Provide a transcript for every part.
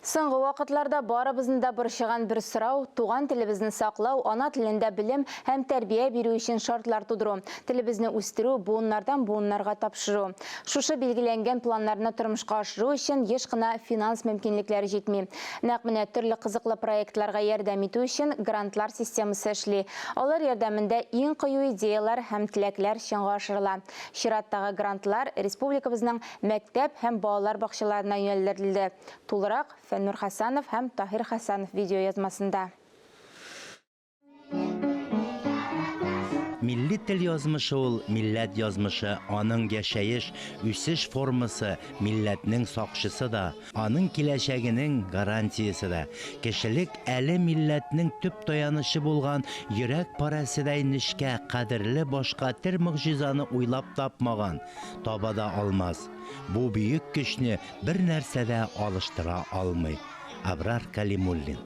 Соңғы вақытларда барыбызның да борчыган бір сұрау, туған тілебізді сақлау, ана тілінде білім һәм тәрбие беру үшін шартлар тудыру, тілебізді үстіру, буыннардан буыннарға тапшыру. Шушы белгіленген планларны тұрмышқа ашыру үшін ешқына финанс мөмкинлекләре жетмей. Нәқ менә түрлі қызықлы проектларға ярдәм итү үшін грантлар системасы эшли. Алар ярдәмендә иң кыю идеялар һәм теләкләр чынга ашырыла. Чираттагы грантлар республикабызның мәктәп һәм балалар бакчаларына юнәлдерелде. Тулырак Фәннур Хасанов һәм Тахир Хасанов видео язмасында. Milli til yazмышы ул милләт язмышы, аның яшәеш, үсеш формасы, милләтнең сакчысы да, аның киләчәгенең гарантиясы да. Кешелек әле милләтнең төп таянышы булган йөрәк парасыдай нишкә кадерле башка төр мөгъҗизаны уйлап тапмаган, таба да алмас. Бу бөек көчне бер нәрсәдә алыштыра алмый. Абрар Калимуллин.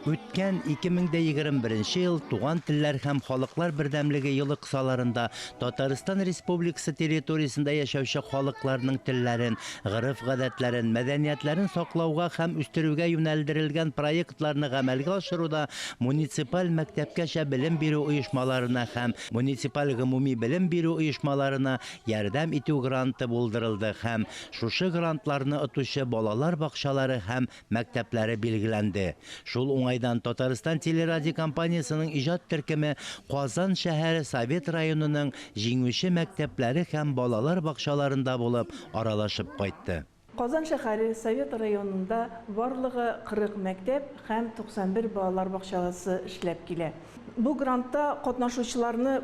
Үткән 2021 ел туган телләр һәм халыклар бердәмлеге елы кысаларында Татарстан Республикасы территориясендә яшәүче халыкларның телләрен, гырыф-гадәтләрен, мәдәниятләрен саклауга һәм үстерүгә юнәлдерелгән проектларны гамәлгә ашыруда муниципаль мәктәпкәчә белем бирү оешмаларына һәм муниципаль гомуми белем бирү оешмаларына ярдәм итү гранты булдырылды һәм шушы грантларны отучы балалар бакчалары һәм мәктәпләре билгеләнде. Шул Татарстан телерадио компаниясының иҗат төркеме Казан шәһәре Совет районының җиңүче мәктәпләре һәм балалар бакчаларында булып аралашып кайтты. Казан шәһәре Совет районында барлыгы 40 мәктәп һәм 91 балалар бакчасы эшләп килә. Бу грантта катнашучыларны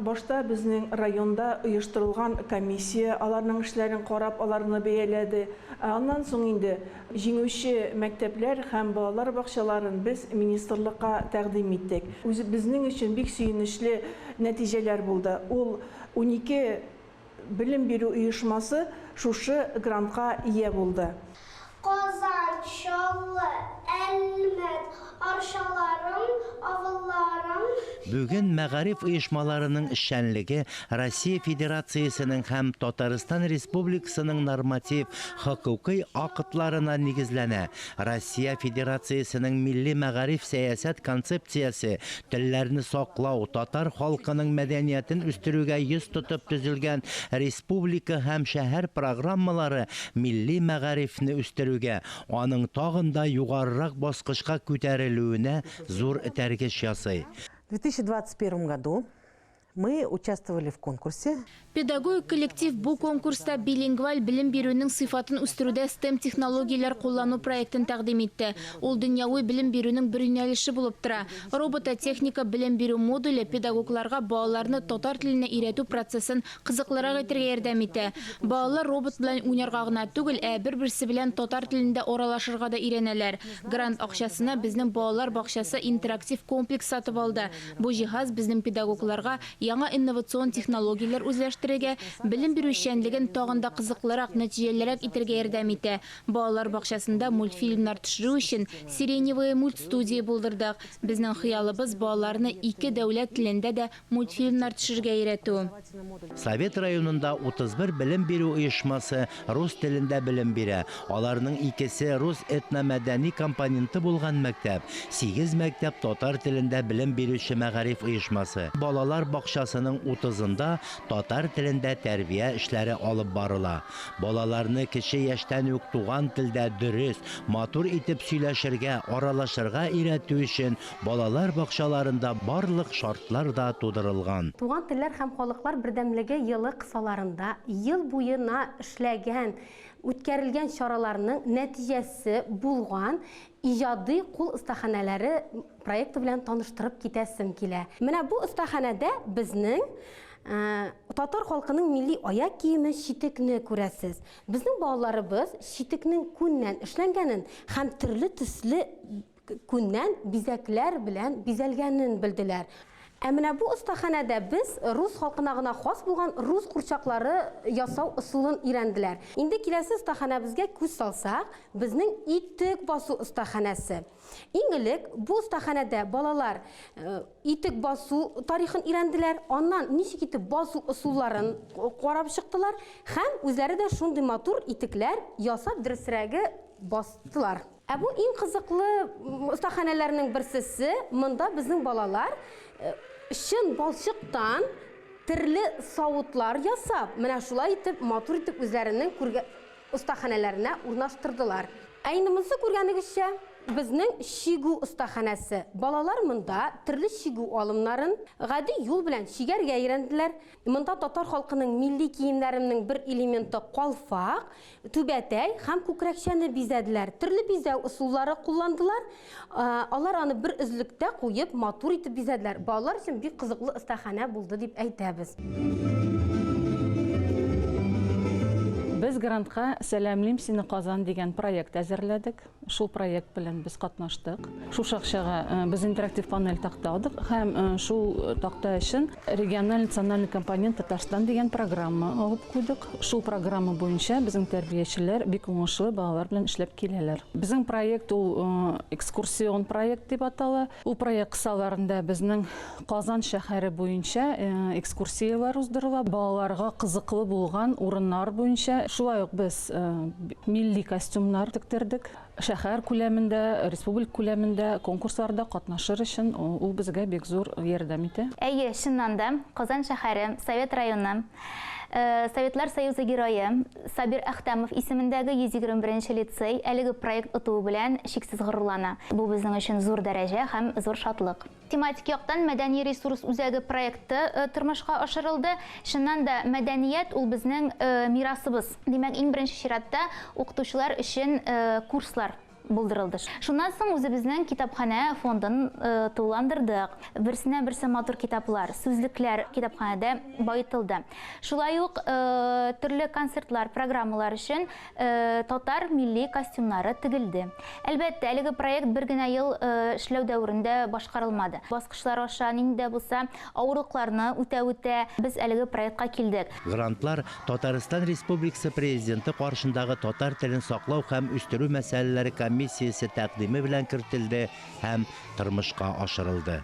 башта безнең районда оештырылган комиссия аларның эшләрен карап, аларны бәяләде. Аннан соң инде җиңүче мәктәпләр һәм балалар бакчаларын без министрлыкка тәкъдим иттек. Безнең өчен бик сөенечле нәтиҗәләр булды. Ул 12 белем бирү оешмасы шушы грантка ия булды. Казан, Чаллы, Әлмәт, Арчаларым, авылларым. Бүген мәгариф оешмаларының эшчәнлеге Россия Федерациясының һәм Татарстан Республикасының норматив хокукый акытларына нигезләнә. Россия Федерациясының милли мәгариф сәясәт концепциясе телләрне саклау, татар халкының мәдәниятен үстерүгә йөз тотып төзелгән республика һәм шәһәр программалары милли мәгарифне үстерүгә, аның тагын да югарырак баскычка күтәрелүенә зур этәргеч ясый. В 2021 году мы участвовали в конкурсе. Педагог коллектив бу конкурста билингваль билим бирүнең сыйфатын үстерүдә STEM технологияләр куллану проектын тәкъдим итте. Ул дөньяви билим бирүнең бер юнәлеше булып тора. Робототехника билим бирү модуле педагогларга балаларны татар теленә өйрәтү процессын кызыклырак итәргә ярдәм итә. Балалар робот белән уйнарга гына түгел, бер-берсе белән татар телендә аралашырга да өйрәнәләр. Грант акчасына безнең балалар бакчасы интерактив комплекс сатып алды. Бу җиһаз безнең педагогларга яңа инновацион технологияләр үзләштерергә, белем бирү эшчәнлеген тагын да кызыклырак, нәтиҗәлерәк итәргә ярдәм итә. Балалар бакчасында мультфильмнар төшерү өчен сиреневые мультстудия булдырдык. Безнең хыялыбыз балаларны 2 дәүләт телендә дә мультфильмнар төшерергә өйрәтү. Совет районында 31 белем бирү оешмасы рус телендә белем бирә. Аларның икесе рус этномәдәни компоненты булган мәктәп, 8 мәктәп татар телендә белем бирүче мәгариф оешмасы. Балалар бакчасының 30-ында татар телендә тәрбия эшләре алып барыла. Балаларны кече яшьтән үк туган телдә дөрес, матур итеп сөйләшергә, аралашырга өйрәтү өчен балалар бакчаларында барлык шартлар да тудырылган. Туган телләр һәм халыклар бердәмлеге елы кысаларында ел буена эшләгән, үткәрелгән чараларның нәтиҗәсе булган иҗади кул остаханәләре проекты белән таныштырып китәсем килә. Менә бу остаханәдә безнең татар халкының милли аяк киеме читекне күрәсез. Безнең балаларыбыз читекнең күннән эшләнгәнен һәм төрле төсле күннән бизәкләр белән бизәлгәнен белделәр. Менә бу остаханәдә без рус халкына гына хас булган рус курчаклары ясау ысулын өйрәнделәр. Инде киләсе остаханәбезгә күз салсак, безнең итек басу остаханәсе. Иң элек бу остаханәдә балалар итек басу тарихын өйрәнделәр, аннан ничек итеп басу ысулларын карап чыктылар һәм үзләре дә шундый матур итекләр ясап дөресрәге бастылар. Бу иң кызыклы остаханәләрнең берсесе, монда безнең балалар шын балчыктан төрле савытлар ясап, менә шулай итеп, матур итеп үзләренең остаханәләренә урнаштырдылар. Әйнемезне күргәнегезчә, безнең шигу остаханәсе. Балалар монда төрле шигу алымнарын гади юл белән шигәргә өйрәнделәр. Монда татар халкының милли киемнәренең бер элементы калфак, түбәтәй һәм күкрәкчәне бизәделәр. Төрле бизәү ысуллары кулландылар. Алар аны бер үзлектә куеп, матур итеп бизәделәр. Балалар өчен бик кызыклы остаханә булды дип әйтәбез. Biz grantка «Сәләмлим сине Казан» дигән проект әзерләдек. Шул проект белән без катнаштык. Шул шакшага без интерактив панель тактадык һәм шул такта өчен региональ национальный компонент Татарстан дигән программа алып куйдык. Шул программа буенча безнең тәрбиячеләр бик уңышлы балалар белән эшләп киләләр. Безнең проект ул экскурсион проект дип атала. Ул проект кысаларында безнең Казан шәһәре буенча экскурсиялар уздырыла. Балаларга кызыклы булган урыннар буенча шулай ук без милли костюмнар тиктердек. Шәһәр күләмендә, республика күләмендә конкурсларда катнашыр өчен ул безгә бик зур ярдәм итә. Әйе, чыннан да Казан шәһәре, Совет районы, Советлар Союзы герое Сабир Әхтәмов исемендәге 121-нче лицей әлеге проект ытуы белән шиксез горурлана. Бу безнең өчен зур дәрәҗә һәм зур шатлык. Тематик яктан мәдәни ресурс үзәге проекты тормышка ашырылды. Шуннан да мәдәният ул безнең мирасыбыз. Димәк, иң беренче чиратта укытучылар өчен курслар булдырылды. Шуннан соң үзебезнең китапханә фондын туландырдык. Берсенә берсе матур китаплар, сүзлекләр китапханәдә баетылды. Шулай ук төрле концертлар, программалар өчен татар милли костюмнары тегелде. Әлбәттә, әлеге проект бер генә ел эшләү дәврендә башкарылмады. Баскычлар аша нинди булса авырлыкларны үтә без әлеге проектка килдек. Грантлар Татарстан Республикасы президенты каршындагы татар телен саклау һәм үстерү мәсьәләләре комиссиясе тәкъдиме белән кертелде һәм тормышка ашырылды.